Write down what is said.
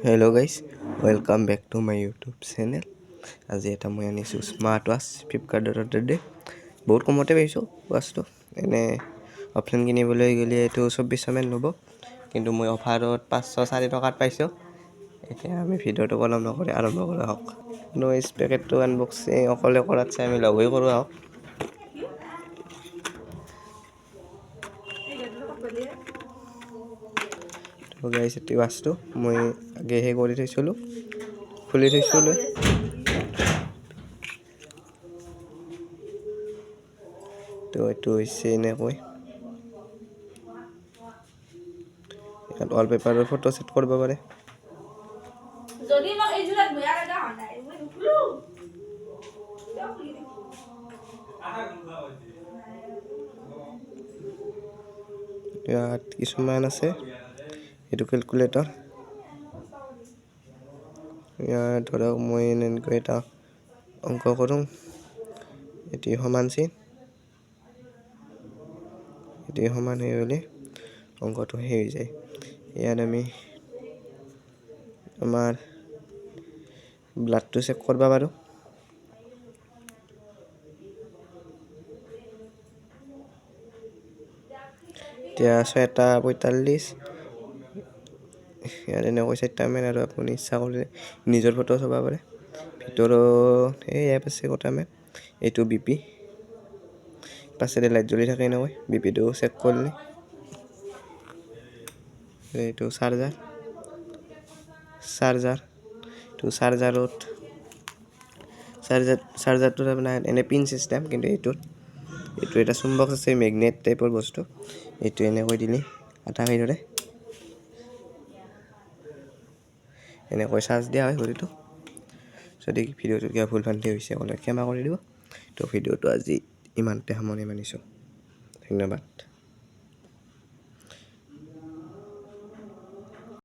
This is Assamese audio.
Hello' guys, welcome back to my YouTube channel. আজি এটা মই আনিছোঁ স্মাৰ্ট ৱাচ ফ্লিপকাৰ্টৰ অৰ্ডাৰ। বহুত কমতে পাইছোঁ ৱাচটো। এনেই অফলাইন কিনিবলৈ গ'লে এইটো 2400 মান ল'ব, কিন্তু মই অফাৰত 504 টকাত পাইছোঁ। এতিয়া আমি ভিডিঅ'টো পলম নকৰি আৰম্ভ কৰা হওক। নইজ পেকেটটো আনবক্সিং অকলে কৰাতছে আমি লগ হৈ কৰোঁ আহক। তো গাইজ, এইটো ৱাচটো মই আগে কৰি থৈছিলোঁ, খুলি থৈছিলোঁ। তো এইটো হৈছে এনেকৈ। ইয়াত ৱালপেপাৰৰ ফটো ছেট কৰিব পাৰে। ইয়াত কিছুমান আছে, এইটো কেলকুলেটৰ। ইয়াত ধৰক মই এনেকৈ এটা অংক কৰোঁ, এটি সমান চিন, এটি সমান হৈ গ'লে অংকটো সেই হৈ যায়। ইয়াত আমি আমাৰ ব্লাডটো চেক কৰিব পাৰোঁ। এতিয়া 6:45, ইয়াত এনেকৈ 4টামান, আৰু আপুনি ইচ্ছা কৰিলে নিজৰ ফটো চাব পাৰে। ভিতৰত এই এপ আছে কটামান। এইটো BP, পাছেৰে লাইট জ্বলি থাকে এনেকৈ। BPটো চেক কৰিলে এইটো চাৰ্জাৰটো চাৰ্জাৰটোত আপোনাৰ এনে পিন চিষ্টেম, কিন্তু এইটো এটা চুম্বক আছে, মেগনেট টাইপৰ বস্তু। এইটো এনেকৈ দিলে আঠা হৈ ধৰে, এনেকৈ চাৰ্জ দিয়া হয় ঘড়ীটো। যদি ভিডিঅ'টো কিবা ভুল ভ্ৰান্তি হৈছে ক'লে ক্ষমা কৰি দিব। তো ভিডিঅ'টো আজি ইমানতে সামৰণি মানিছোঁ। ধন্যবাদ।